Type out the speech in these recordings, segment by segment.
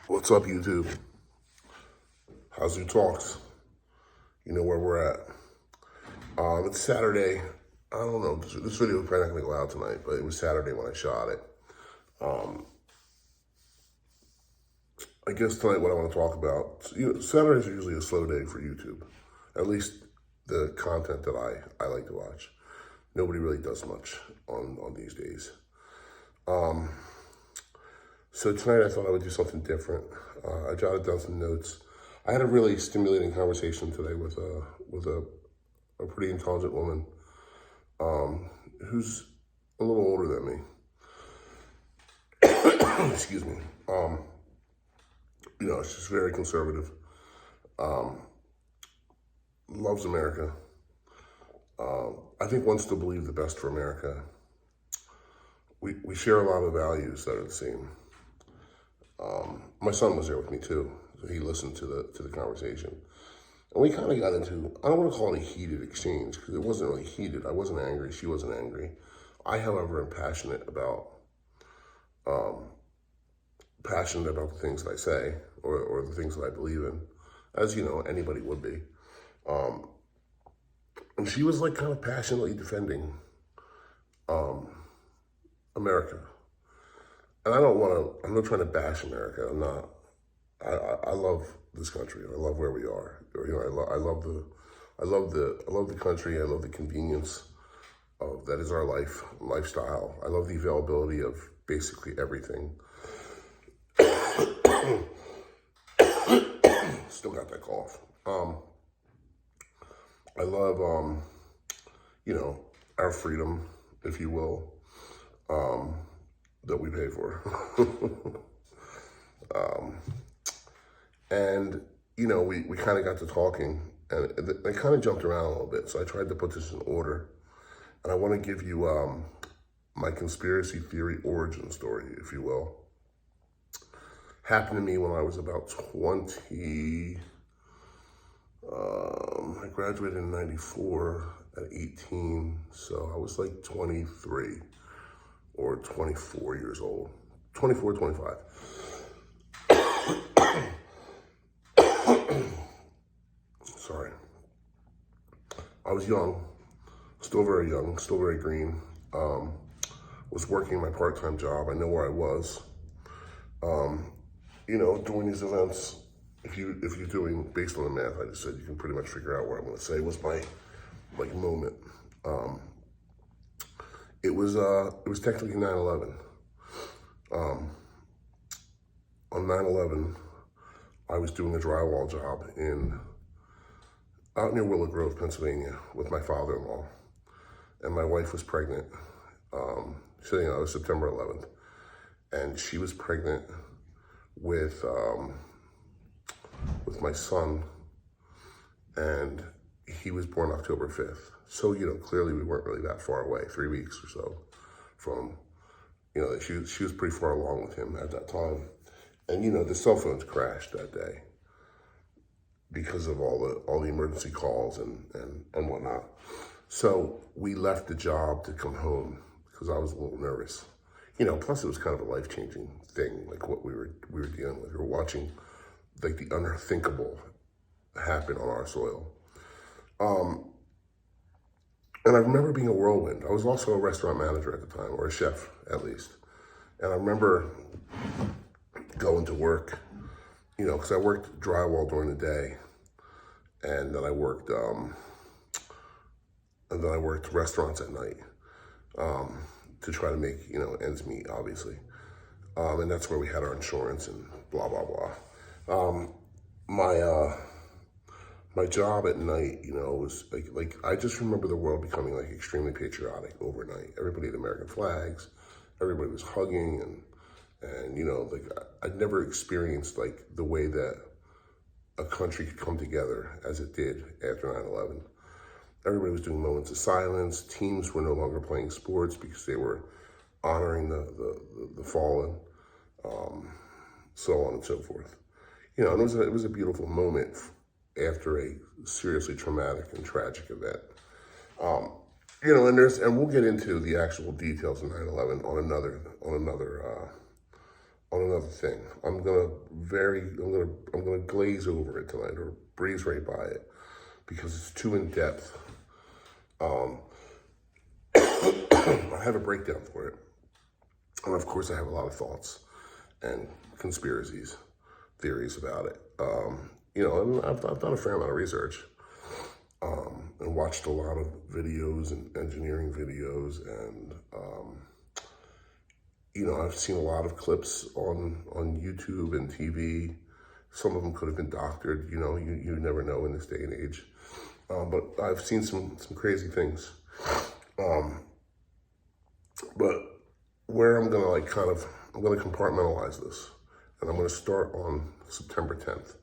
What's up, YouTube? How's your talks? You know where we're at. It's Saturday. I don't know. This video is probably not going to go out tonight, but it was Saturday when I shot it. I guess tonight what I want to talk about, Saturdays are usually a slow day for YouTube. At least the content that I like to watch. Nobody really does much on these days. So tonight I thought I would do something different. I jotted down some notes. I had a really stimulating conversation today with a pretty intelligent woman who's a little older than me. Excuse me. She's very conservative. Loves America. I think wants to believe the best for America. We share a lot of values that are the same. My son was there with me too, so he listened to the conversation. And we kind of got into, I don't want to call it a heated exchange, because it wasn't really heated. I wasn't angry, she wasn't angry. I, however, am passionate about the things that I say, or the things that I believe in, as anybody would be. And she was like kind of passionately defending America. And I'm not trying to bash America. I'm not. I love this country. I love where we are. I love the country. I love the convenience of that is our lifestyle. I love the availability of basically everything. Still got that cough. I love our freedom, if you will. That we pay for. And we kind of got to talking, and they kind of jumped around a little bit, so I tried to put this in order. And I want to give you my conspiracy theory origin story, if you will. Happened to me when I was about 20. I graduated in 94 at 18, so I was like 23. Or 24 years old, 24, 25. Sorry. I was young, still very young, still very green. Was working my part-time job. I know where I was. Doing these events, if you're doing, based on the math I just said, you can pretty much figure out what I'm gonna say was my moment. It was technically 9/11. On 9/11, I was doing a drywall job out near Willow Grove, Pennsylvania, with my father-in-law, and my wife was pregnant. It was September 11th, and she was pregnant with my son, and he was born October 5th. So, clearly we weren't really that far away, 3 weeks or so from, she was pretty far along with him at that time. And, the cell phones crashed that day because of all the emergency calls and whatnot. So we left the job to come home because I was a little nervous. Plus it was kind of a life-changing thing, like what we were dealing with. We were watching like the unthinkable happen on our soil. And I remember being a whirlwind. I was also a restaurant manager at the time, or a chef at least. And I remember going to work, because I worked drywall during the day, and then I worked restaurants at night to try to make ends meet, obviously. And that's where we had our insurance and blah blah blah. My job at night, was like I just remember the world becoming like extremely patriotic overnight. Everybody had American flags, everybody was hugging, and I'd never experienced like the way that a country could come together as it did after 9/11. Everybody was doing moments of silence. Teams were no longer playing sports because they were honoring the fallen, so on and so forth. And it was a beautiful moment after a seriously traumatic and tragic event. And we'll get into the actual details of 9/11 on another on another thing. I'm gonna glaze over it tonight or breeze right by it because it's too in depth. I have a breakdown for it, and of course, I have a lot of thoughts and conspiracies, theories about it. And I've done a fair amount of research and watched a lot of videos and engineering videos, and I've seen a lot of clips on YouTube and TV. Some of them could have been doctored. You never know in this day and age. But I've seen some crazy things. But where I'm gonna I'm gonna compartmentalize this, and I'm gonna start on September 10th.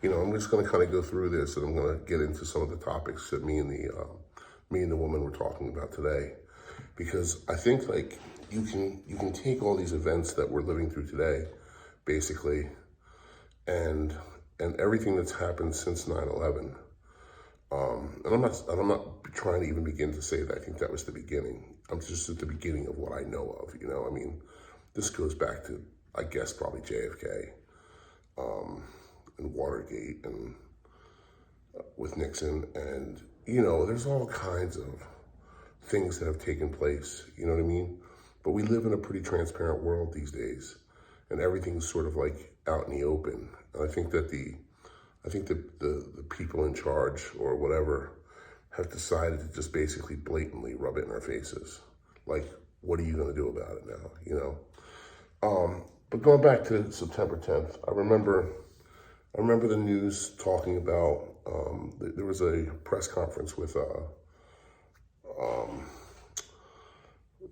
I'm just gonna kind of go through this, and I'm gonna get into some of the topics that me and the woman were talking about today, because I think you can take all these events that we're living through today, basically, and everything that's happened since 9/11. And I'm not trying to even begin to say that I think that was the beginning. I'm just at the beginning of what I know of. This goes back to, I guess, probably JFK, and Watergate, and with Nixon, and there's all kinds of things that have taken place. You know what I mean? But we live in a pretty transparent world these days, and everything's sort of out in the open. And I think that the people in charge or whatever have decided to just basically blatantly rub it in our faces. What are you going to do about it now? But going back to September 10th, I remember the news talking about there was a press conference with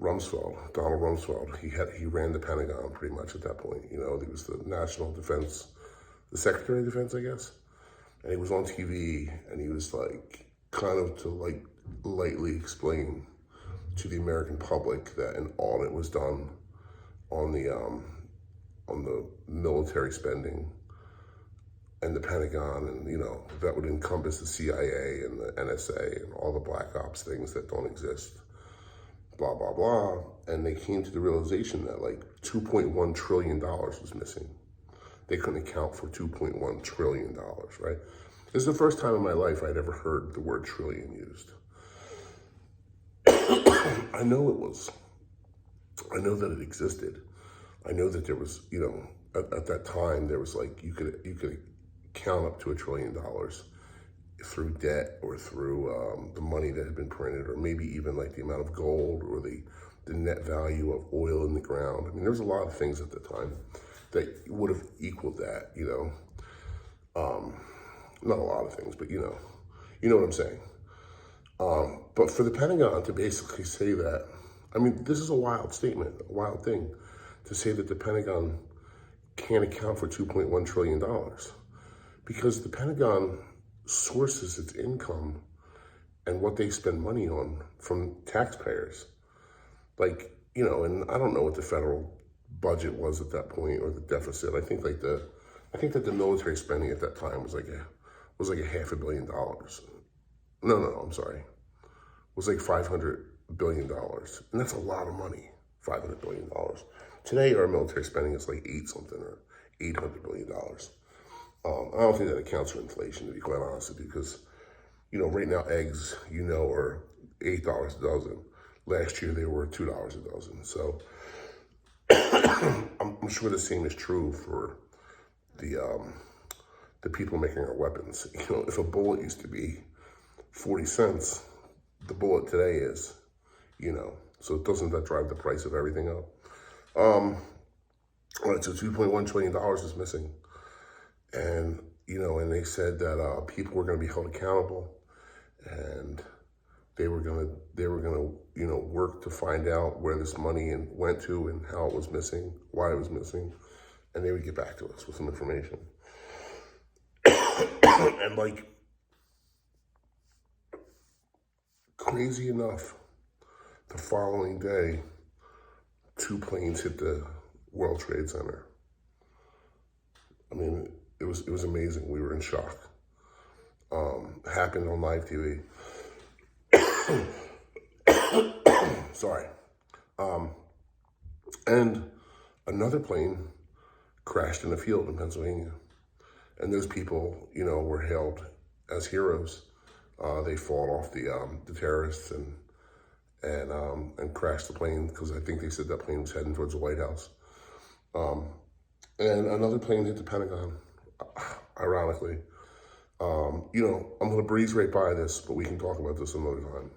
Rumsfeld, Donald Rumsfeld. He ran the Pentagon pretty much at that point. He was the National Defense, the Secretary of Defense, I guess. And he was on TV, and he was kind of to lightly explain to the American public that an audit was done on the military spending and the Pentagon, and that would encompass the CIA and the NSA and all the black ops things that don't exist, blah blah blah. And they came to the realization that $2.1 trillion was missing. They couldn't account for $2.1 trillion, right? This is the first time in my life I'd ever heard the word trillion used. I know that it existed. I know that there was, at that time, there was you could count up to $1 trillion through debt or through the money that had been printed, or maybe even the amount of gold or the net value of oil in the ground. There was a lot of things at the time that would have equaled that, not a lot of things, but you know what I'm saying. But for the Pentagon to basically say that, this is a wild statement, a wild thing, to say that the Pentagon can't account for $2.1 trillion, because the Pentagon sources its income and what they spend money on from taxpayers. And I don't know what the federal budget was at that point, or the deficit. I think that the military spending at that time was like $500 million. No, I'm sorry. It was $500 billion. And that's a lot of money, $500 billion. Today, our military spending is $8-something or $800 billion. I don't think that accounts for inflation, to be quite honest with you, because, right now eggs, are $8 a dozen. Last year, they were $2 a dozen. So I'm sure the same is true for the people making our weapons. If a bullet used to be 40 cents, the bullet today is, so doesn't that drive the price of everything up? All right, so $2.1 trillion is missing. And, and they said that people were going to be held accountable, and they were going to, work to find out where this money went to and how it was missing, why it was missing, and they would get back to us with some information. And crazy enough, the following day, 2 planes hit the World Trade Center. It was amazing. We were in shock. Happened on live TV. Sorry. And another plane crashed in a field in Pennsylvania. And those people, were hailed as heroes. They fought off the terrorists and crashed the plane, because I think they said that plane was heading towards the White House. And another plane hit the Pentagon, ironically. I'm going to breeze right by this, but we can talk about this another time.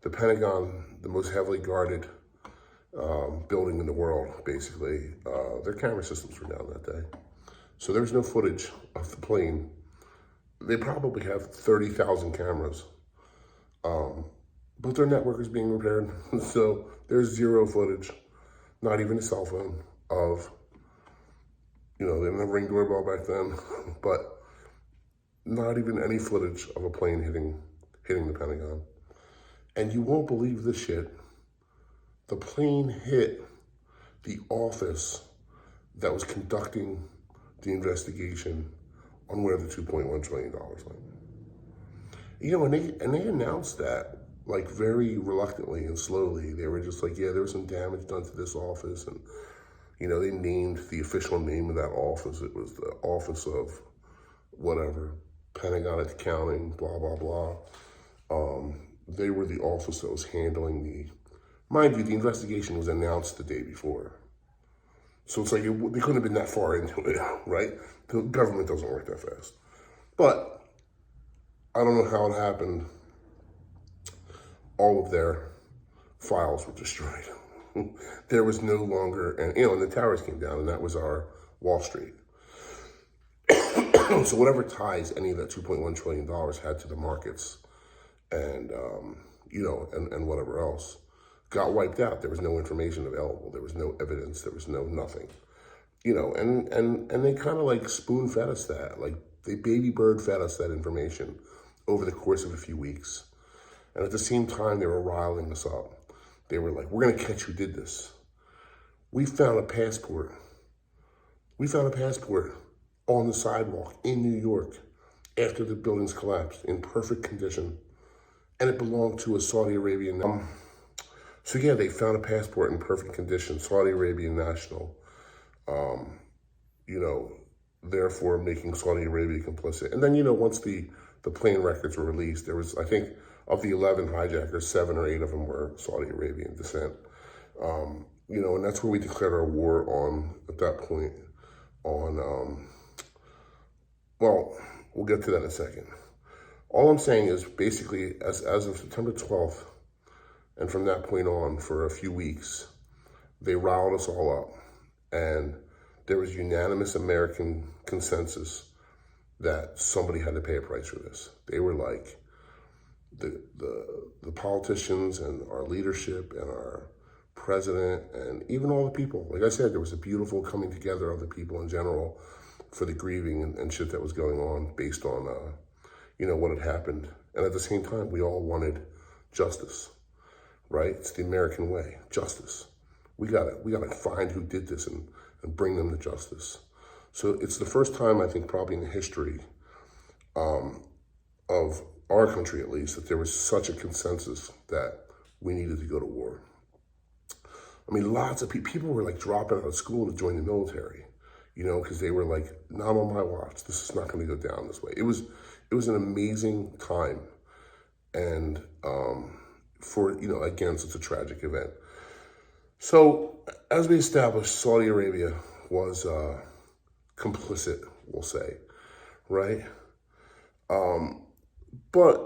The Pentagon, the most heavily guarded building in the world, basically, their camera systems were down that day. So there was no footage of the plane. They probably have 30,000 cameras, but their network is being repaired. So there's zero footage, not even a cell phone of, they didn't have a Ring doorbell back then, but not even any footage of a plane hitting the Pentagon. And you won't believe this shit. The plane hit the office that was conducting the investigation on where the $2.1 trillion went. And they announced that, like, very reluctantly and slowly. They were just like, yeah, there was some damage done to this office. And, they named the official name of that office. It was the Office of whatever, Pentagon Accounting, blah, blah, blah. They were the office that was handling mind you, the investigation was announced the day before. So it's like, they couldn't have been that far into it, right? The government doesn't work that fast. But I don't know how it happened. All of their files were destroyed. There was no longer, and the towers came down, and that was our Wall Street. So whatever ties any of that $2.1 trillion had to the markets and, and whatever else, got wiped out. There was no information available. There was no evidence. There was no nothing. And they kind of like spoon fed us that. Like, they baby bird fed us that information over the course of a few weeks. And at the same time, they were riling us up. They were like, we're going to catch who did this. We found a passport. On the sidewalk in New York after the buildings collapsed in perfect condition. And it belonged to a Saudi Arabian. So yeah, they found a passport in perfect condition, Saudi Arabian national, therefore making Saudi Arabia complicit. And then, once the plane records were released, there was, I think, of the 11 hijackers, 7 or 8 of them were Saudi Arabian descent. And that's where we declared our war on, at that point, on, well, we'll get to that in a second. All I'm saying is, basically, as of September 12th, and from that point on, for a few weeks, they riled us all up. And there was unanimous American consensus that somebody had to pay a price for this. They were like, the politicians and our leadership and our president and even all the people. Like I said, there was a beautiful coming together of the people in general for the grieving and shit that was going on based on, what had happened. And at the same time, we all wanted justice. Right? It's the American way, justice. We gotta find who did this and bring them to justice. So it's the first time, I think, probably in the history of our country, at least, that there was such a consensus that we needed to go to war. I mean, lots of people were like dropping out of school to join the military, because they were like, not on my watch. This is not going to go down this way. It was an amazing time, and for, again, such a tragic event. So, as we established, Saudi Arabia was complicit, we'll say, right? But,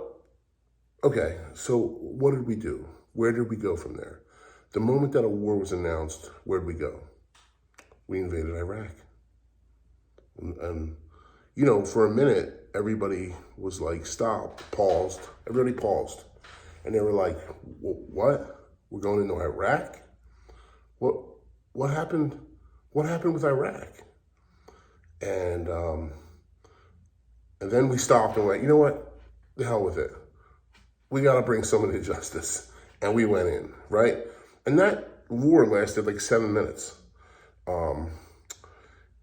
okay, so what did we do? Where did we go from there? The moment that a war was announced, where'd we go? We invaded Iraq. And for a minute, everybody was like, stop, paused. Everybody paused. And they were like, what? We're going into Iraq? What happened? What happened with Iraq? And then we stopped and went, you know what? The hell with it. We got to bring somebody to justice. And we went in, right? And that war lasted like 7 minutes.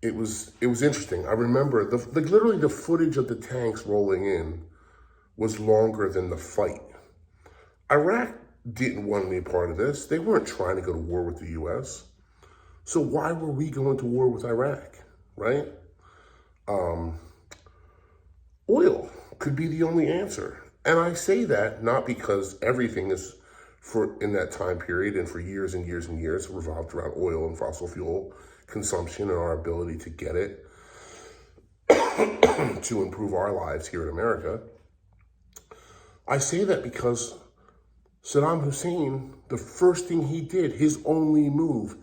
It was interesting. I remember literally the footage of the tanks rolling in was longer than the fight. Iraq didn't want to be a part of this. They weren't trying to go to war with the U.S. So why were we going to war with Iraq? right? Oil could be the only answer. And I say that not because everything is for in that time period and for years and years and years revolved around oil and fossil fuel consumption and our ability to get it to improve our lives here in America. I say that because Saddam Hussein, the first thing he did, his only move,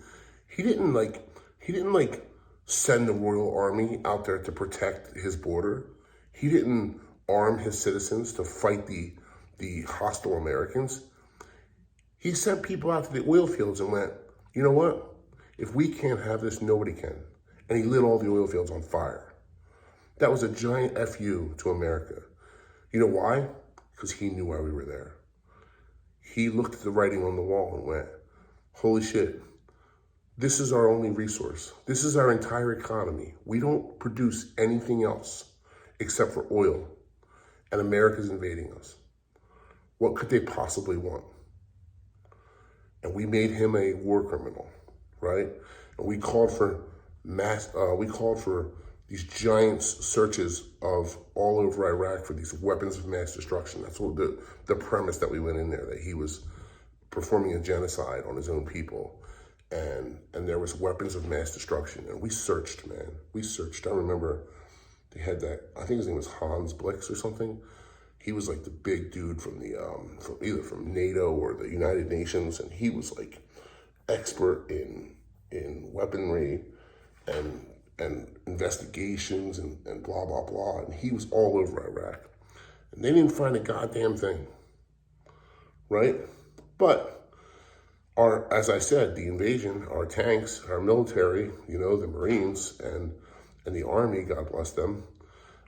he didn't send the Royal Army out there to protect his border. He didn't arm his citizens to fight the hostile Americans. He sent people out to the oil fields and went, you know what? If we can't have this, nobody can. And he lit all the oil fields on fire. That was a giant FU to America. You know why? Because he knew why we were there. He looked at the writing on the wall and went, holy shit, this is our only resource. This is our entire economy. We don't produce anything else except for oil. And America's invading us. What could they possibly want? And we made him a war criminal, right? And we called for these giant searches of all over Iraq for these weapons of mass destruction. That's what the premise that we went in there, that he was performing a genocide on his own people. And there was weapons of mass destruction. And we searched, man. We searched. I remember they had that, I think his name was Hans Blix or something. He was like the big dude from either from NATO or the United Nations. And he was like expert in weaponry and investigations and blah, blah, blah. And he was all over Iraq. And they didn't find a goddamn thing, right? But as I said, the invasion, our tanks, our military, the Marines and the Army, God bless them,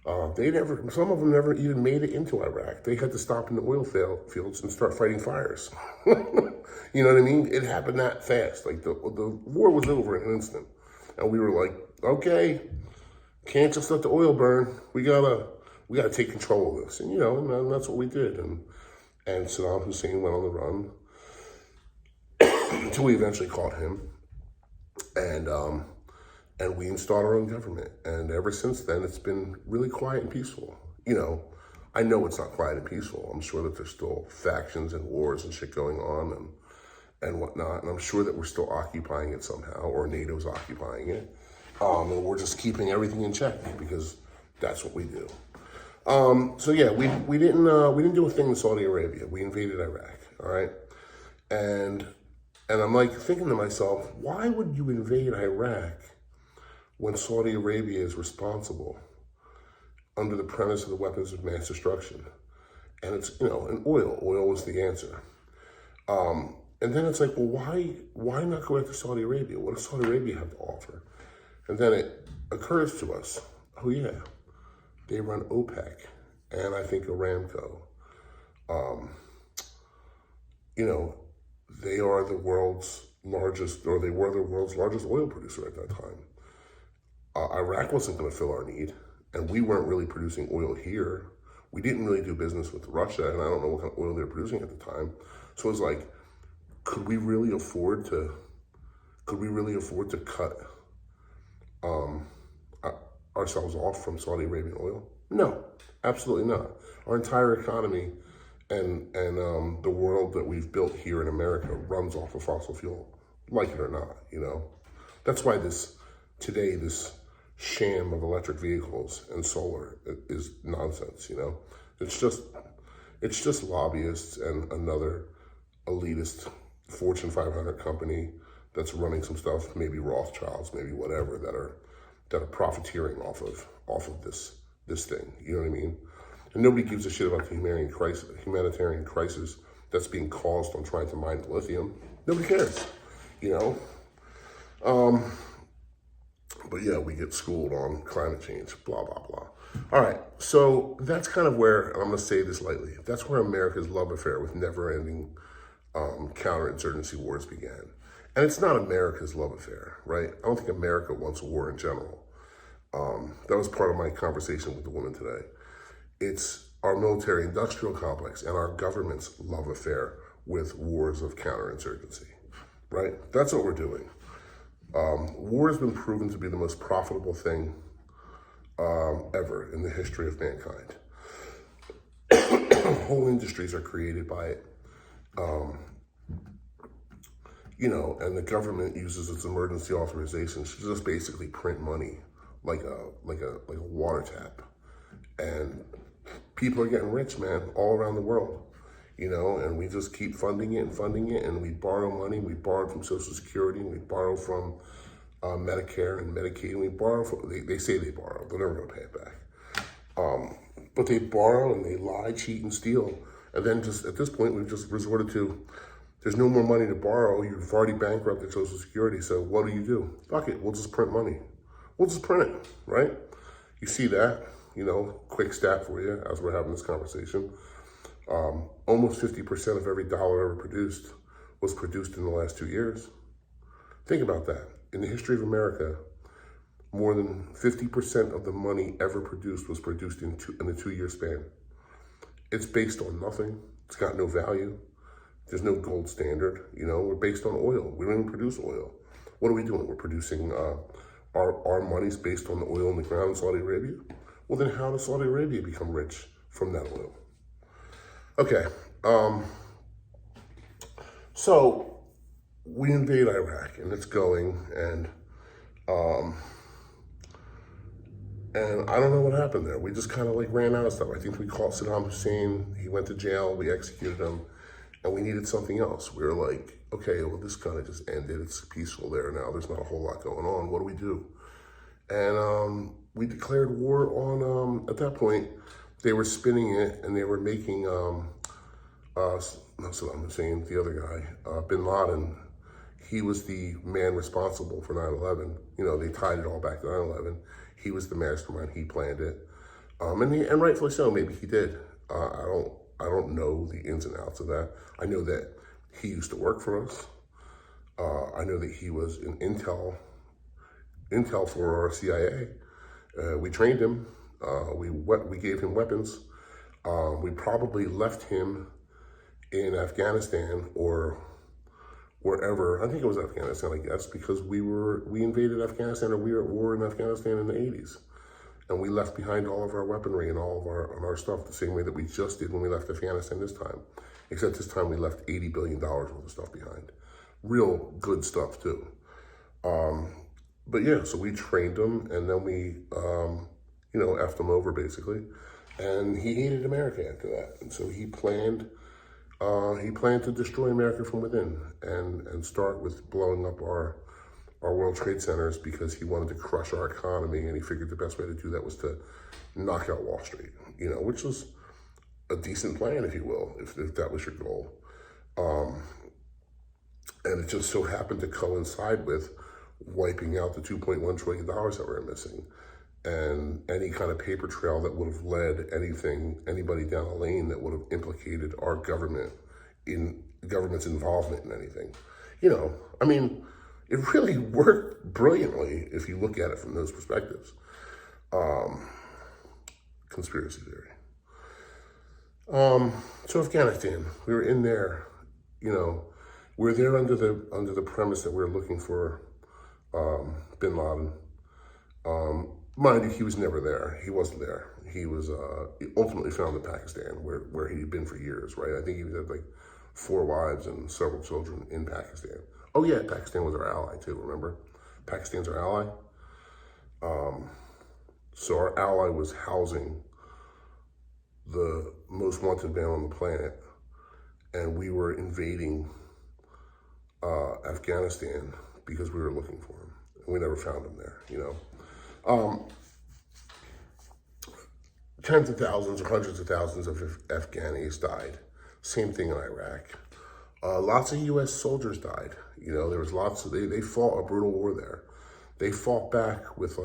some of them never even made it into Iraq. They had to stop in the oil fields and start fighting fires. You know what I mean? It happened that fast. Like the war was over in an instant. And we were like, okay, can't just let the oil burn. We gotta take control of this. And and that's what we did. And Saddam Hussein went on the run until we eventually caught him. And we installed our own government. And ever since then, it's been really quiet and peaceful. I know it's not quiet and peaceful. I'm sure that there's still factions and wars and shit going on and whatnot. And I'm sure that we're still occupying it somehow, or NATO's occupying it. And we're just keeping everything in check because that's what we do. So yeah, we didn't do a thing in Saudi Arabia. We invaded Iraq, all right? And I'm like thinking to myself, why would you invade Iraq when Saudi Arabia is responsible under the premise of the weapons of mass destruction? And it's, and oil was the answer. And then it's like, well, why not go after Saudi Arabia? What does Saudi Arabia have to offer? And then it occurs to us, oh yeah, they run OPEC and I think Aramco. They are the world's largest, or they were the world's largest oil producer at that time. Iraq wasn't going to fill our need, and we weren't really producing oil here. We didn't really do business with Russia, and I don't know what kind of oil they were producing at the time. So it's like, could we really afford to cut ourselves off from Saudi Arabian oil? No, absolutely not. Our entire economy and the world that we've built here in America runs off of fossil fuel, like it or not. That's why this sham of electric vehicles and solar is nonsense. It's just lobbyists and another elitist Fortune 500 company that's running some stuff, maybe Rothschilds, maybe whatever, that are profiteering off of this thing. You know what I mean? And nobody gives a shit about the humanitarian crisis that's being caused on trying to mine lithium. Nobody cares. But yeah, we get schooled on climate change, blah, blah, blah. All right, so that's kind of where, and I'm going to say this lightly, that's where America's love affair with never-ending counterinsurgency wars began. And it's not America's love affair, right? I don't think America wants a war in general. That was part of my conversation with the woman today. It's our military-industrial complex and our government's love affair with wars of counterinsurgency, right? That's what we're doing. War has been proven to be the most profitable thing ever in the history of mankind. Whole industries are created by it. And the government uses its emergency authorizations to just basically print money like a water tap. And people are getting rich, man, all around the world. And we just keep funding it, and we borrow money. We borrowed from Social Security, and we borrow from Medicare and Medicaid, and we borrow from, they say they borrow, they're never gonna pay it back. But they borrow and they lie, cheat, and steal. And then just at this point, we've just resorted to, there's no more money to borrow. You've already bankrupted Social Security. So what do? Fuck it, we'll just print money. We'll just print it, right? You see that, quick stat for you as we're having this conversation. Almost 50% of every dollar ever produced was produced in the last 2 years. Think about that. In the history of America, more than 50% of the money ever produced was produced in a 2-year span. It's based on nothing. It's got no value. There's no gold standard. We're based on oil. We don't even produce oil. What are we doing? We're producing, our money's based on the oil in the ground in Saudi Arabia. Well, then how does Saudi Arabia become rich from that oil? Okay. So we invade Iraq, and it's going, and I don't know what happened there. We just kind of ran out of stuff. I think we caught Saddam Hussein. He went to jail. We executed him, and we needed something else. We were like, okay, well, this kind of just ended. It's peaceful there now. There's not a whole lot going on. What do we do? And we declared war on, at that point, they were spinning it, and they were making, not Saddam Hussein, the other guy, Bin Laden. He was the man responsible for 9/11. They tied it all back to 9/11. He was the mastermind. He planned it, and rightfully so. Maybe he did. I don't know the ins and outs of that. I know that he used to work for us. I know that he was in intel for our CIA. We trained him. We gave him weapons. We probably left him in Afghanistan or wherever. I think it was Afghanistan, I guess, because we invaded Afghanistan, or we were at war in Afghanistan in the 80s. And we left behind all of our weaponry and all of our stuff the same way that we just did when we left Afghanistan this time. Except this time we left $80 billion worth of stuff behind. Real good stuff, too. But yeah, so we trained him, and then we, effed him over, basically. And he hated America after that. And so he planned to destroy America from within and start with blowing up our World Trade Centers, because he wanted to crush our economy, and he figured the best way to do that was to knock out Wall Street, which was a decent plan, if you will, if that was your goal. And it just so happened to coincide with wiping out the $2.1 trillion that we're missing, and any kind of paper trail that would have led anybody down a lane that would have implicated our government's involvement in anything. It really worked brilliantly if you look at it from those perspectives. Conspiracy theory. So Afghanistan, we were in there, we were there under the premise that we were looking for Bin Laden. Mind you, he was never there. He wasn't there. He was ultimately found in Pakistan, where he'd been for years, right? I think he had 4 wives and several children in Pakistan. Oh yeah, Pakistan was our ally too, remember? Pakistan's our ally. So our ally was housing the most wanted man on the planet, and we were invading Afghanistan because we were looking for him. And we never found him there, Tens of thousands or hundreds of thousands of Afghanis died. Same thing in Iraq. Lots of U.S. soldiers died. There was lots of, they fought a brutal war there. They fought back with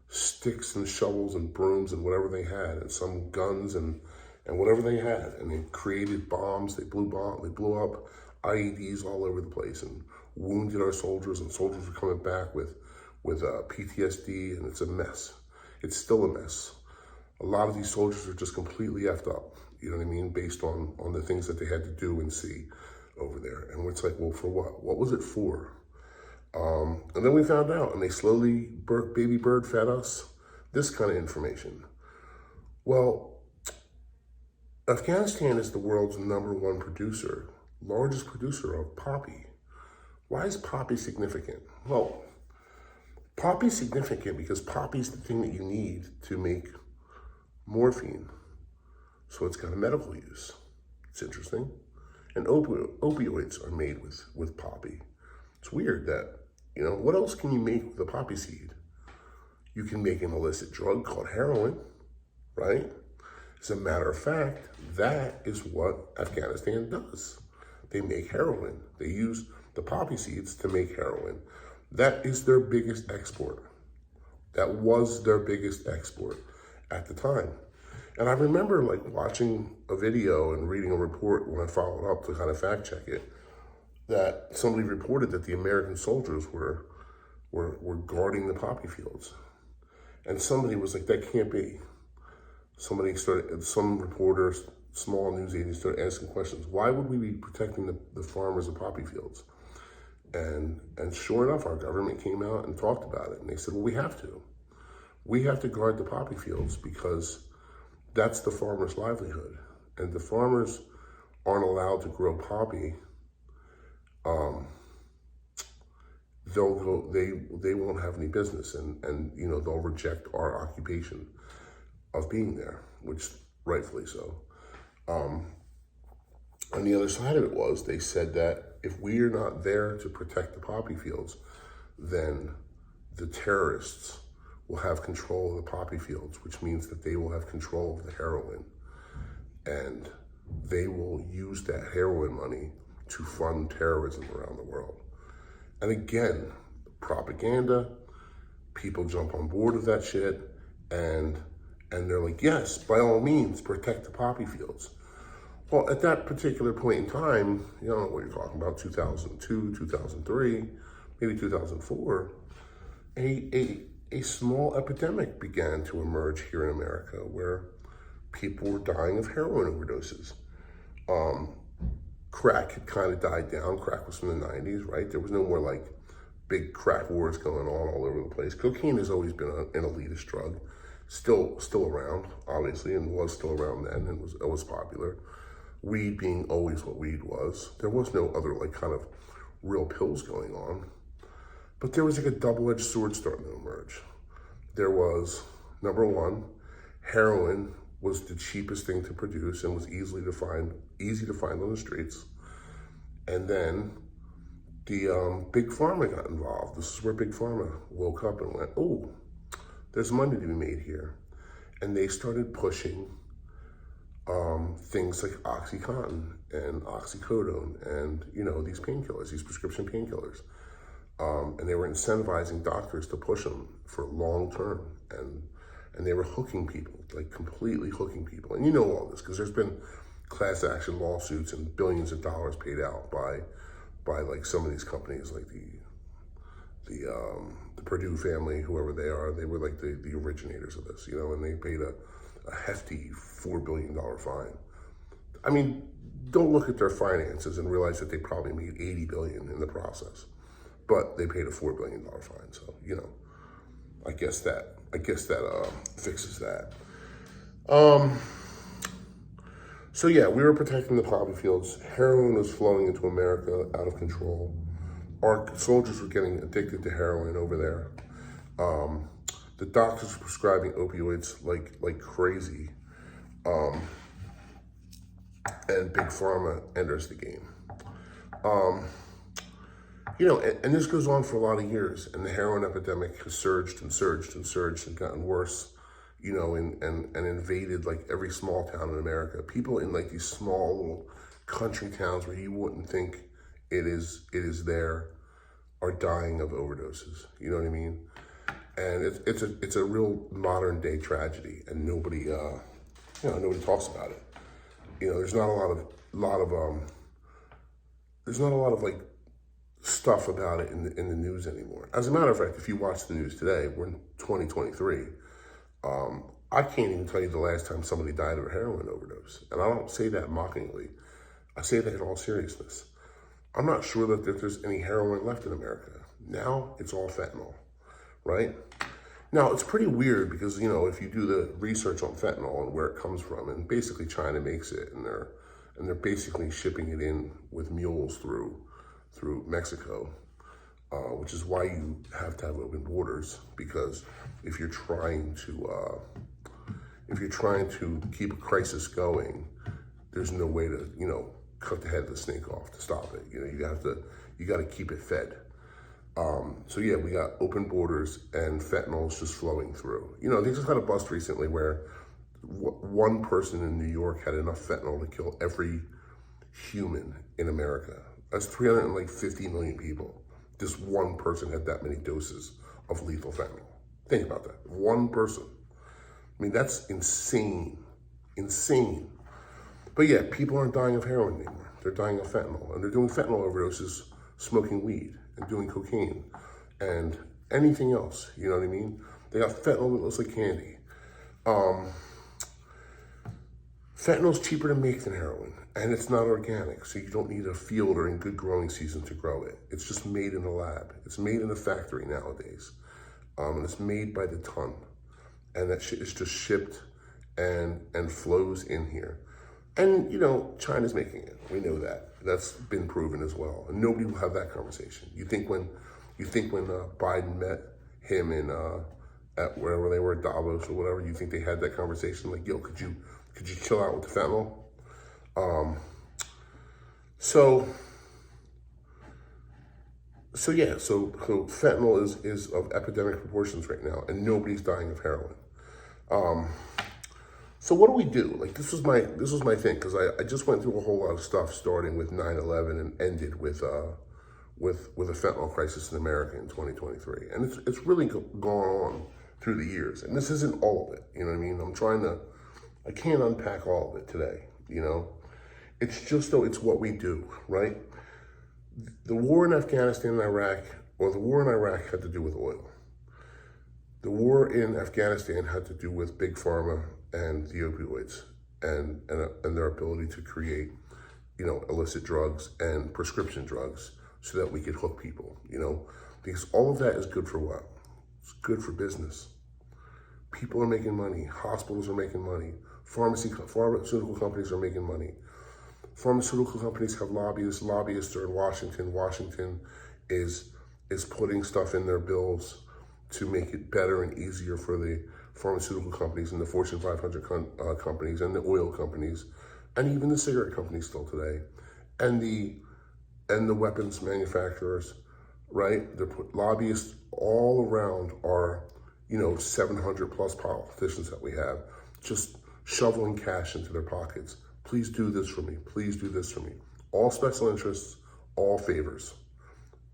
sticks and shovels and brooms and whatever they had, and some guns and whatever they had. And they created bombs. They blew up IEDs all over the place and wounded our soldiers, and soldiers were coming back with PTSD, and it's a mess. It's still a mess. A lot of these soldiers are just completely effed up, based on the things that they had to do and see over there. And it's well, for what? What was it for? And then we found out, and they slowly baby bird fed us this kind of information. Well, Afghanistan is the world's #1 producer, largest producer of poppy. Why is poppy significant? Well, poppy's significant because poppy's the thing that you need to make morphine. So it's got a medical use. It's interesting. And opioids are made with poppy. It's weird that, what else can you make with a poppy seed? You can make an illicit drug called heroin, right? As a matter of fact, that is what Afghanistan does. They make heroin. They use the poppy seeds to make heroin. That is their biggest export. That was their biggest export at the time. And I remember watching a video and reading a report when I followed up to kind of fact check it, that somebody reported that the American soldiers were guarding the poppy fields. And somebody was like, that can't be. Some reporters, small news agents started asking questions. Why would we be protecting the farmers of poppy fields? And sure enough, our government came out and talked about it. And they said, well, we have to. We have to guard the poppy fields because that's the farmer's livelihood. And the farmers aren't allowed to grow poppy. They won't have any business, and they'll reject our occupation of being there, which rightfully so. On the other side of it was, they said that if we are not there to protect the poppy fields, then the terrorists will have control of the poppy fields, which means that they will have control of the heroin. And they will use that heroin money to fund terrorism around the world. And again, propaganda, people jump on board with that shit, and they're like, yes, by all means, protect the poppy fields. Well, at that particular point in time, what you're talking about, 2002, 2003, maybe 2004, a small epidemic began to emerge here in America where people were dying of heroin overdoses. Crack had kind of died down. Crack was from the 90s, right? There was no more big crack wars going on all over the place. Cocaine has always been an elitist drug, still around, obviously, and was still around then and was popular. Weed being always what weed was. There was no other kind of real pills going on. But there was a double-edged sword starting to emerge. There was, number one, heroin was the cheapest thing to produce and was easy to find on the streets. And then the Big Pharma got involved. This is where Big Pharma woke up and went, oh, there's money to be made here. And they started pushing things like OxyContin and oxycodone and, these painkillers, these prescription painkillers. And they were incentivizing doctors to push them for long term. And they were hooking people, completely hooking people. And you know all this because there's been class action lawsuits and billions of dollars paid out by some of these companies, like the Purdue family, whoever they are. They were the originators of this, and they paid a hefty $4 billion fine. I mean, don't look at their finances and realize that they probably made $80 billion in the process, but they paid a $4 billion fine. So, I guess that fixes that. So yeah, we were protecting the poppy fields. Heroin was flowing into America out of control. Our soldiers were getting addicted to heroin over there. The doctors were prescribing opioids like crazy. And Big Pharma enters the game. And this goes on for a lot of years, and the heroin epidemic has surged and surged and surged and gotten worse, and invaded every small town in America. People in these small little country towns where you wouldn't think it is there are dying of overdoses. You know what I mean? And it's a real modern day tragedy, and nobody talks about it. There's not a lot of stuff about it in the news anymore. As a matter of fact, if you watch the news today, we're in 2023. I can't even tell you the last time somebody died of a heroin overdose. And I don't say that mockingly. I say that in all seriousness. I'm not sure that there's any heroin left in America. Now it's all fentanyl, right? Now it's pretty weird because, you know, if you do the research on fentanyl and where it comes from, and basically China makes it, and they're basically shipping it in with mules through Mexico, which is why you have to have open borders, because if you're trying to keep a crisis going, there's no way to, you know, cut the head of the snake off to stop it. You know, you got to keep it fed. So yeah, we got open borders and fentanyl is just flowing through. You know, they just had a bust recently where one person in New York had enough fentanyl to kill every human in America. That's 350 million people. Just one person had that many doses of lethal fentanyl. Think about that. One person. I mean, that's insane. Insane. But yeah, people aren't dying of heroin anymore. They're dying of fentanyl. And they're doing fentanyl overdoses smoking weed and doing cocaine and anything else. You know what I mean? They got fentanyl that looks like candy. Fentanyl's cheaper to make than heroin, and it's not organic, so you don't need a field or in good growing season to grow it. It's just made in a lab. It's made in a factory nowadays, and it's made by the ton. And that shit is just shipped and flows in here. And, you know, China's making it. We know that. That's been proven as well. And nobody will have that conversation. You think when Biden met him in at wherever they were, Davos or whatever, you think they had that conversation like, yo, could you chill out with the fentanyl? So fentanyl is of epidemic proportions right now, and nobody's dying of heroin. So what do we do? Like, this was my thing, because I just went through a whole lot of stuff, starting with 9/11 and ended with a fentanyl crisis in America in 2023, and it's really gone on through the years. And this isn't all of it. You know what I mean? I can't unpack all of it today. You know, it's just though it's what we do, right? The war in Afghanistan and Iraq, or the war in Iraq, had to do with oil. The war in Afghanistan had to do with big pharma and the opioids and their ability to create, you know, illicit drugs and prescription drugs so that we could hook people, you know, because all of that is good for what? It's good for business. People are making money. Hospitals are making money. Pharmaceutical companies are making money. Pharmaceutical companies have lobbyists. Lobbyists are in Washington. Washington is putting stuff in their bills to make it better and easier for the pharmaceutical companies and the Fortune 500 companies and the oil companies and even the cigarette companies still today, and the weapons manufacturers, right? They're lobbyists all around our, you know, 700 plus politicians that we have, just shoveling cash into their pockets. Please do this for me. Please do this for me. All special interests, all favors,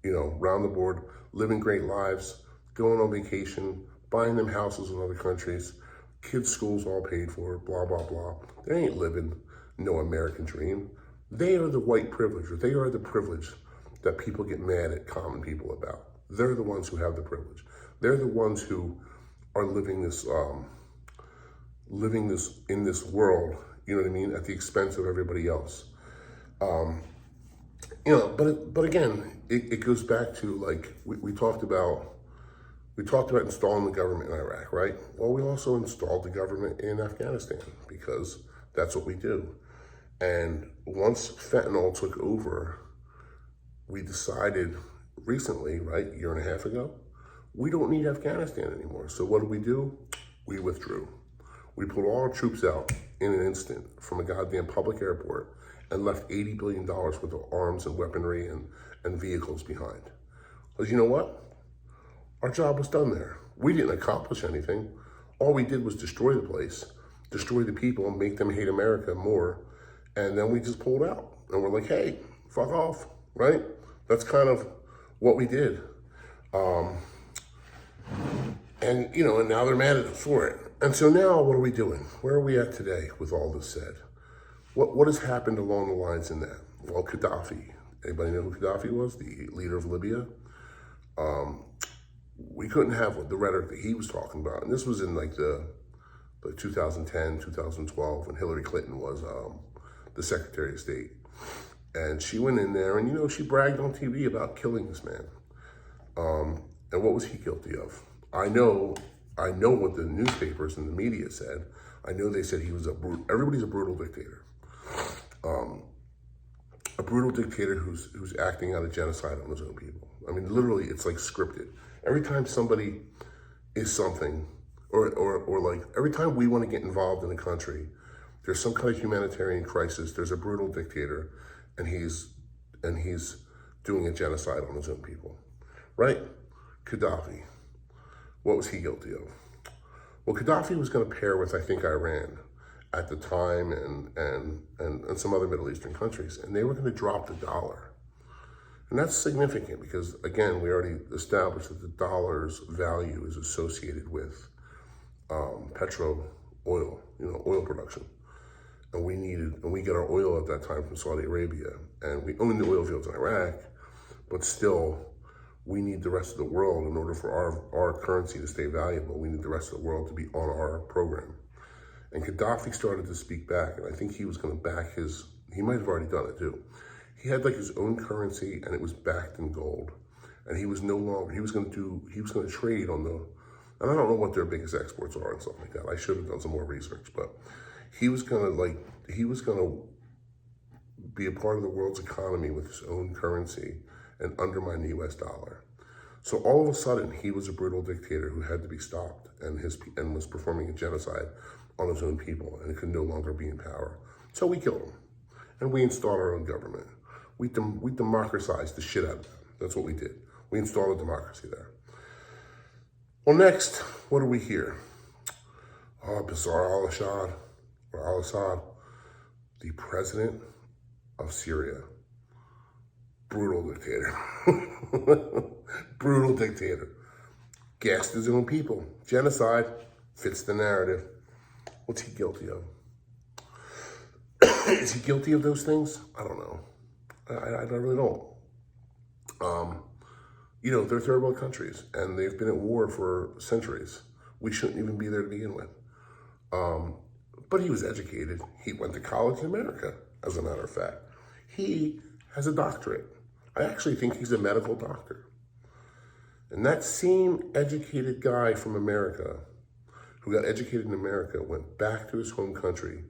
you know, round the board, living great lives, going on vacation, buying them houses in other countries, kids' schools all paid for, blah, blah, blah. They ain't living no American dream. They are the white privilege, or they are the privilege that people get mad at common people about. They're the ones who have the privilege. They're the ones who are living this in this world, you know what I mean, at the expense of everybody else. You know, but again, it goes back to, like, we talked about installing the government in Iraq, right? Well, we also installed the government in Afghanistan because that's what we do. And once fentanyl took over, we decided recently, right, a year and a half ago, we don't need Afghanistan anymore. So what do? We withdrew. We pulled all our troops out in an instant from a goddamn public airport and left $80 billion worth of arms and weaponry and vehicles behind. Because you know what? Our job was done there. We didn't accomplish anything. All we did was destroy the place, destroy the people, and make them hate America more. And then we just pulled out. And we're like, hey, fuck off, right? That's kind of what we did. And, you know, and now they're mad at us for it. And so now what are we doing? Where are we at today with all this said? What has happened along the lines in that? Well, Gaddafi. Anybody know who Gaddafi was? The leader of Libya? We couldn't have the rhetoric that he was talking about. And this was in like the 2010, 2012, when Hillary Clinton was the Secretary of State. And she went in there and, you know, she bragged on TV about killing this man. And what was he guilty of? I know what the newspapers and the media said. I know they said he was everybody's a brutal dictator. A brutal dictator who's acting out a genocide on his own people. I mean, literally, it's like scripted. Every time somebody is something, or like every time we want to get involved in a country, there's some kind of humanitarian crisis, there's a brutal dictator, and he's doing a genocide on his own people, right? Gaddafi, what was he guilty of? Well, Gaddafi was going to pair with, I think, Iran at the time and some other Middle Eastern countries, and they were going to drop the dollar. And that's significant because, again, we already established that the dollar's value is associated with oil production. And we get our oil at that time from Saudi Arabia, and we own the oil fields in Iraq, but still, we need the rest of the world in order for our currency to stay valuable. We need the rest of the world to be on our program. And Gaddafi started to speak back, and I think he was going to back he might have already done it too. He had like his own currency, and it was backed in gold. And he was going to trade on and I don't know what their biggest exports are and stuff like that. I should have done some more research, but he was going to be a part of the world's economy with his own currency and undermine the US dollar. So all of a sudden, he was a brutal dictator who had to be stopped and was performing a genocide on his own people and could no longer be in power. So we killed him and we installed our own government. We democratized the shit out of them. That's what we did. We installed a democracy there. Well, next, what do we hear? Bashar al-Assad, the president of Syria. Brutal dictator. Brutal dictator. Gassed his own people. Genocide fits the narrative. What's he guilty of? Is he guilty of those things? I don't know. I really don't. They're third world countries, and they've been at war for centuries. We shouldn't even be there to begin with. But he was educated. He went to college in America, as a matter of fact. He has a doctorate. I actually think he's a medical doctor. And that same educated guy from America, who got educated in America, went back to his home country,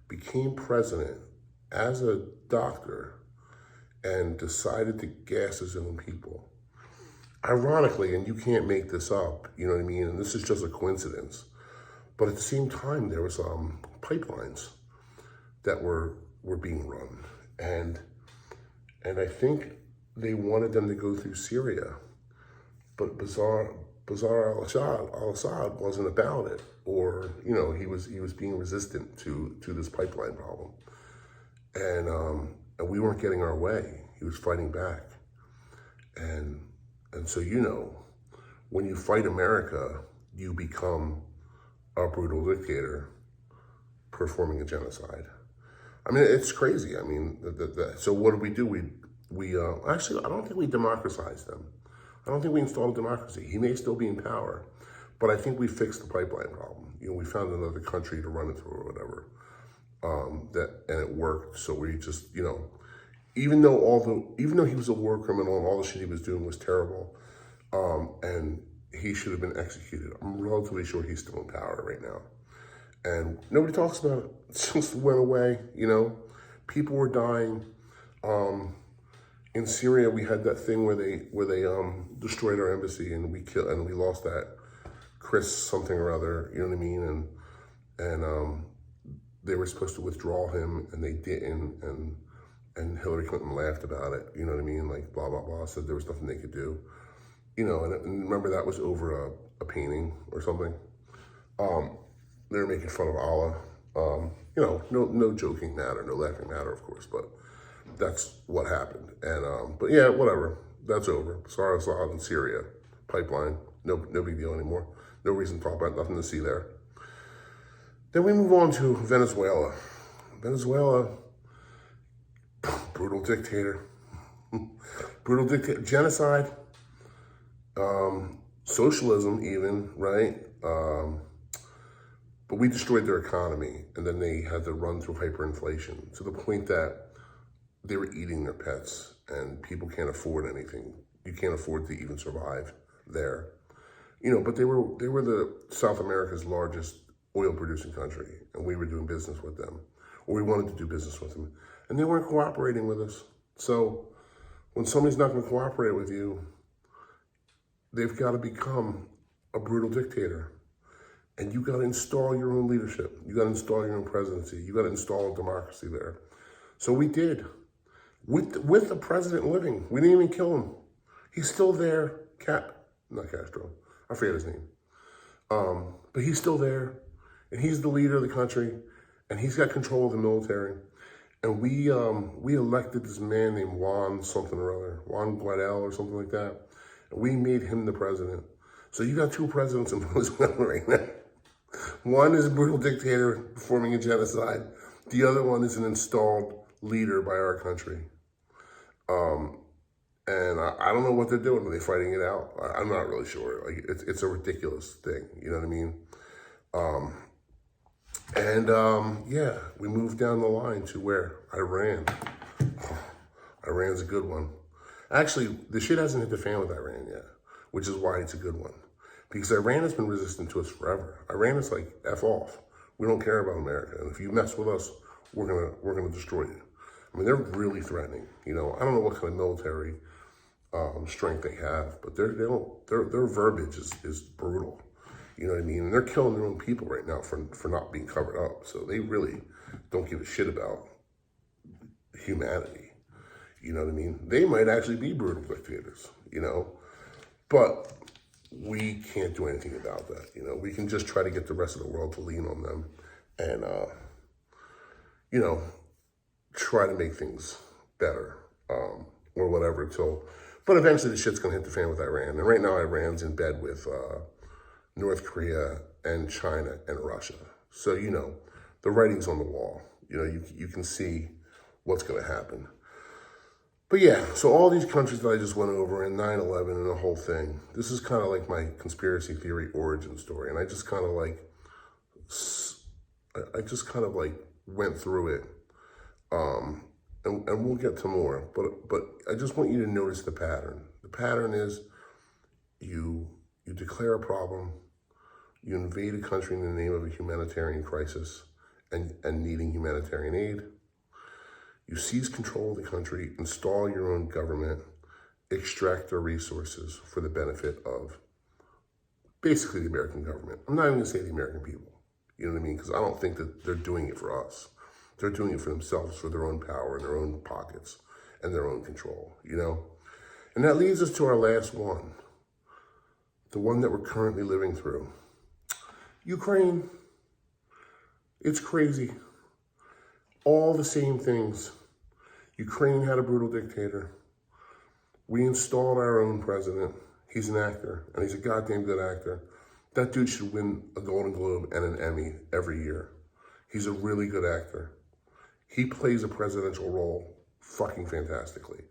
became president as a doctor, and decided to gas his own people. Ironically, and you can't make this up, you know what I mean? And this is just a coincidence. But at the same time, there was pipelines that were being run. And I think they wanted them to go through Syria. But Bashar al-Assad wasn't about it. Or, he was being resistant to this pipeline problem. And we weren't getting our way. He was fighting back. And so, when you fight America, you become a brutal dictator performing a genocide. I mean, it's crazy. I mean, so what did we do? We actually, I don't think we democratized them. I don't think we installed democracy. He may still be in power, but I think we fixed the pipeline problem. We found another country to run it through or whatever. And it worked. So we just, even though he was a war criminal and all the shit he was doing was terrible, and he should have been executed, I'm relatively sure he's still in power right now. And nobody talks about it. It just went away, People were dying. In Syria, we had that thing where they destroyed our embassy and we lost that Chris something or other, you know what I mean? And they were supposed to withdraw him and they didn't, and Hillary Clinton laughed about it, you know what I mean? Like blah, blah, blah, said there was nothing they could do. And remember that was over a painting or something. They were making fun of Allah. No joking matter, no laughing matter, of course, but that's what happened. And but yeah, whatever. That's over. Bashar al-Assad in Syria, pipeline, no big deal anymore. No reason to talk about, nothing to see there. Then we move on to Venezuela. Venezuela, brutal dictator. Brutal dictator, genocide, socialism even, right? But we destroyed their economy, and then they had to run through hyperinflation to the point that they were eating their pets, and people can't afford anything. You can't afford to even survive there. But they were the South America's largest oil producing country, and we were doing business with them, or we wanted to do business with them, and they weren't cooperating with us. So when somebody's not going to cooperate with you, they've got to become a brutal dictator. And you got to install your own leadership. You got to install your own presidency. You got to install a democracy there. So we did. With the president living. We didn't even kill him. He's still there. Not Castro. I forget his name. But he's still there. And he's the leader of the country. And he's got control of the military. And we elected this man named Juan something or other. Juan Guaidó or something like that. And we made him the president. So you got two presidents in Venezuela right now. One is a brutal dictator performing a genocide. The other one is an installed leader by our country. And I don't know what they're doing. Are they fighting it out? I'm not really sure. Like it's a ridiculous thing. You know what I mean? Yeah, we moved down the line to where? Iran. Iran's a good one. Actually, the shit hasn't hit the fan with Iran yet, which is why it's a good one. Because Iran has been resistant to us forever. Iran is like, F off. We don't care about America. And if you mess with us, we're gonna destroy you. I mean, they're really threatening. I don't know what kind of military strength they have, but their verbiage is brutal. You know what I mean? And they're killing their own people right now for not being covered up. So they really don't give a shit about humanity. You know what I mean? They might actually be brutal dictators, but we can't do anything about that. We can just try to get the rest of the world to lean on them and, try to make things better or whatever but eventually the shit's going to hit the fan with Iran. And right now Iran's in bed with North Korea and China and Russia. So, the writing's on the wall. You can see what's going to happen. But yeah, so all these countries that I just went over and 9/11 and the whole thing, this is kind of like my conspiracy theory origin story. And I just kind of went through it. And we'll get to more, but I just want you to notice the pattern. The pattern is you declare a problem, you invade a country in the name of a humanitarian crisis and needing humanitarian aid. You seize control of the country, install your own government, extract their resources for the benefit of basically the American government. I'm not even gonna say the American people, you know what I mean? Because I don't think that they're doing it for us. They're doing it for themselves, for their own power and their own pockets and their own control, And that leads us to our last one, the one that we're currently living through. Ukraine. It's crazy. All the same things. Ukraine had a brutal dictator. We installed our own president. He's an actor, and he's a goddamn good actor. That dude should win a Golden Globe and an Emmy every year. He's a really good actor. He plays a presidential role fucking fantastically,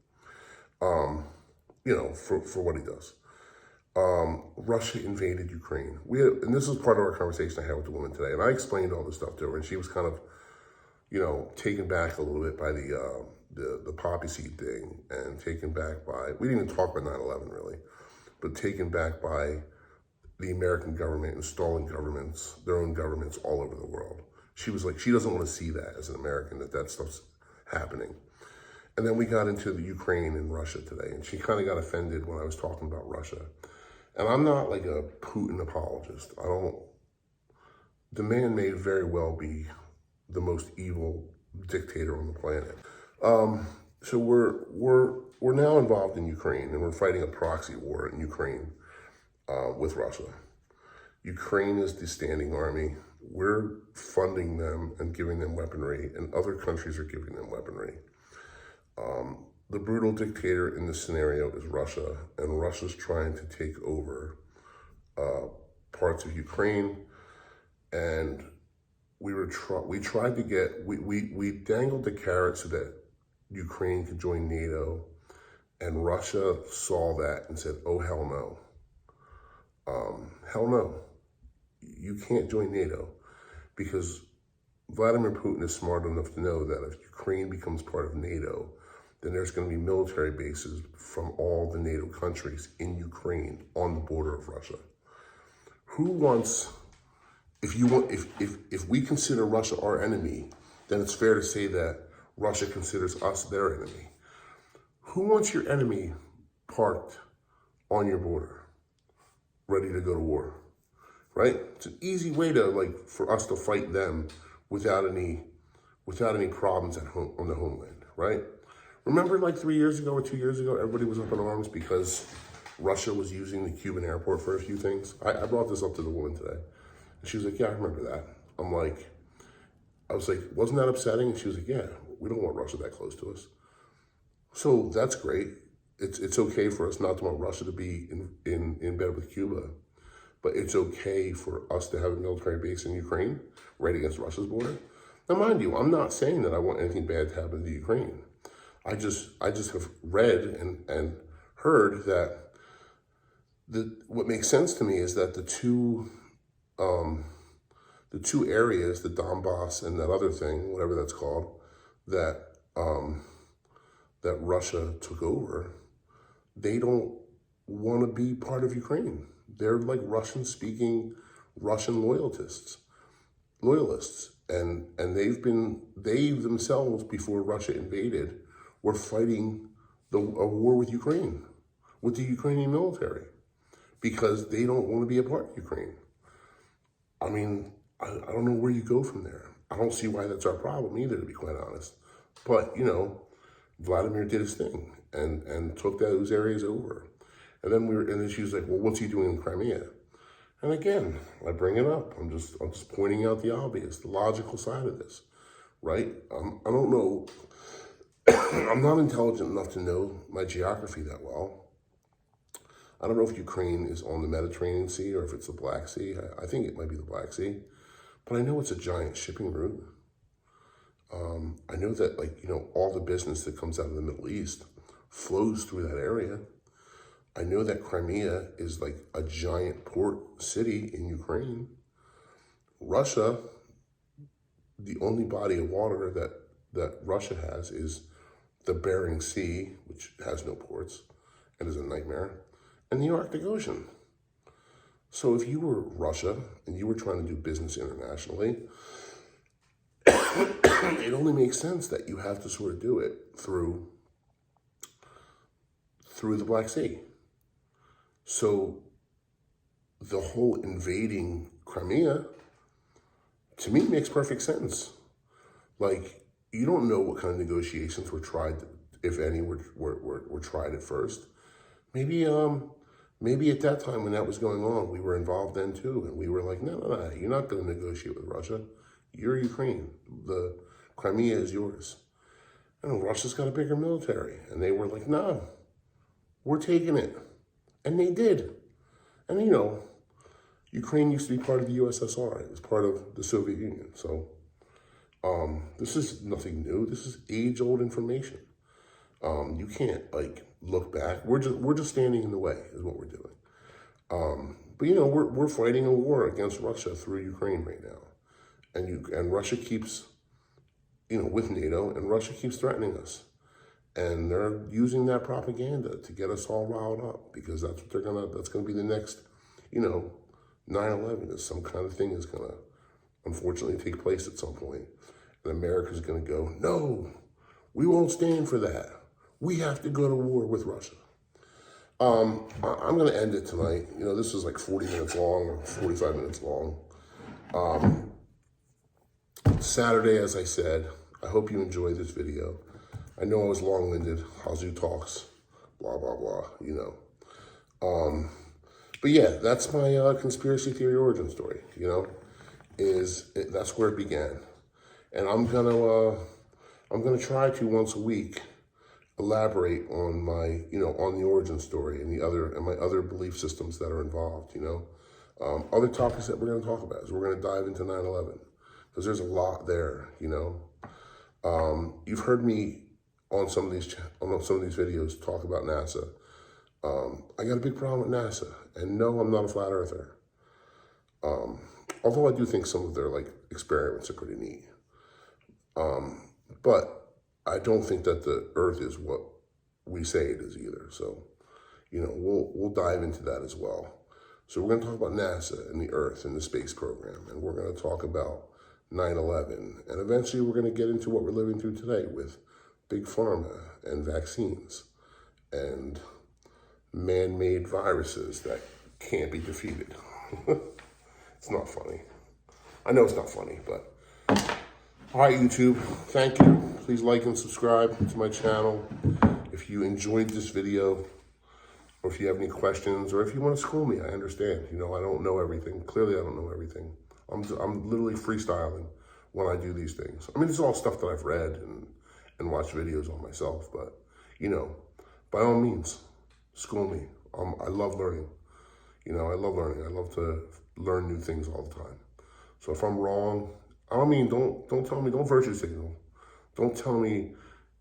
for what he does. Russia invaded Ukraine. And this was part of our conversation I had with the woman today, and I explained all this stuff to her, and she was kind of, taken back a little bit by the poppy seed thing, and taken back by, we didn't even talk about 9/11 really, but taken back by the American government installing their own governments all over the world. She was like, she doesn't want to see that as an American, that stuff's happening. And then we got into the Ukraine and Russia today, and she kind of got offended when I was talking about Russia. And I'm not like a Putin apologist. The man may very well be the most evil dictator on the planet. So we're now involved in Ukraine, and we're fighting a proxy war in Ukraine with Russia. Ukraine is the standing army. We're funding them and giving them weaponry, and other countries are giving them weaponry. The brutal dictator in this scenario is Russia, and Russia's trying to take over parts of Ukraine. And we dangled the carrot so that Ukraine could join NATO, and Russia saw that and said, "Oh hell no, hell no, you can't join NATO," because Vladimir Putin is smart enough to know that if Ukraine becomes part of NATO, then there's going to be military bases from all the NATO countries in Ukraine on the border of Russia. Who wants, if we consider Russia our enemy, then it's fair to say that Russia considers us their enemy. Who wants your enemy parked on your border, ready to go to war, right? It's an easy way to for us to fight them without any problems at home on the homeland, right? Remember 3 years ago or 2 years ago, everybody was up in arms because Russia was using the Cuban airport for a few things. I brought this up to the woman today. And she was like, yeah, I remember that. I was like, wasn't that upsetting? And she was like, yeah, we don't want Russia that close to us. So that's great. It's okay for us not to want Russia to be in bed with Cuba, but it's okay for us to have a military base in Ukraine right against Russia's border. Now, mind you, I'm not saying that I want anything bad to happen to Ukraine. I just have read and heard that what makes sense to me is that the two areas, the Donbass and that other thing, whatever that's called, that Russia took over, they don't want to be part of Ukraine. They're like Russian-speaking Russian loyalists, and they themselves, before Russia invaded, were fighting a war with Ukraine, with the Ukrainian military, because they don't want to be a part of Ukraine. I mean, I don't know where you go from there. I don't see why that's our problem either, to be quite honest. But, Vladimir did his thing and took those areas over. And then she was like, well, what's he doing in Crimea? And again, I bring it up. I'm just pointing out the obvious, the logical side of this, right? I don't know. I'm not intelligent enough to know my geography that well. I don't know if Ukraine is on the Mediterranean Sea or if it's the Black Sea. I think it might be the Black Sea, but I know it's a giant shipping route. I know that all the business that comes out of the Middle East flows through that area. I know that Crimea is like a giant port city in Ukraine. Russia, the only body of water that Russia has is the Bering Sea, which has no ports and is a nightmare, and the Arctic Ocean. So if you were Russia and you were trying to do business internationally, it only makes sense that you have to sort of do it through the Black Sea. So the whole invading Crimea, to me, makes perfect sense. You don't know what kind of negotiations were tried, if any, were tried at first. Maybe at that time when that was going on, we were involved then too, and we were like, no, you're not going to negotiate with Russia. You're Ukraine. The Crimea is yours. And Russia's got a bigger military. And they were like, no, we're taking it. And they did. And Ukraine used to be part of the USSR. It was part of the Soviet Union. So this is nothing new. This is age-old information. You can't look back. We're just standing in the way is what we're doing. But we're fighting a war against Russia through Ukraine right now. And Russia keeps, with NATO, and Russia keeps threatening us. And they're using that propaganda to get us all riled up, because that's what that's going to be the next, 9/11 is some kind of thing is going to unfortunately take place at some point. And America's going to go, no, we won't stand for that. We have to go to war with Russia. I'm going to end it tonight. This is like 40 minutes long or 45 minutes long. Saturday, as I said, I hope you enjoyed this video. I know I was long-winded. Hazu talks, blah, blah, blah, But yeah, that's my conspiracy theory origin story, that's where it began. And I'm gonna try to once a week elaborate on my, on the origin story and my other belief systems that are involved, Other topics that we're gonna talk about is we're gonna dive into 9/11, because there's a lot there, You've heard me on some of these videos talk about NASA. I got a big problem with NASA, and no, I'm not a flat earther. Although I do think some of their experiments are pretty neat. But I don't think that the Earth is what we say it is either. So, we'll dive into that as well. So we're going to talk about NASA and the Earth and the space program, and we're going to talk about 9/11, and eventually we're going to get into what we're living through today with big pharma and vaccines and man-made viruses that can't be defeated. It's not funny. I know it's not funny, but all right, YouTube, thank you. Please like and subscribe to my channel. If you enjoyed this video, or if you have any questions, or if you want to school me, I understand. I don't know everything. Clearly, I don't know everything. I'm literally freestyling when I do these things. I mean, it's all stuff that I've read and watched videos on myself, but, by all means, school me. I love learning. I love learning. I love to learn new things all the time. So if I'm wrong, don't tell me, don't virtue signal. Don't tell me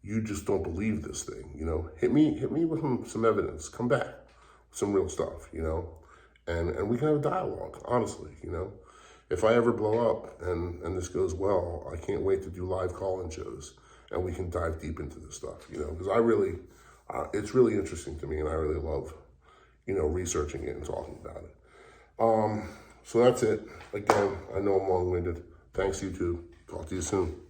you just don't believe this thing, Hit me with some evidence. Come back with some real stuff, and we can have a dialogue, honestly, If I ever blow up and this goes well, I can't wait to do live call-in shows and we can dive deep into this stuff, because it's really interesting to me and I really love, researching it and talking about it. So that's it. Again, I know I'm long-winded. Thanks, YouTube. Talk to you soon.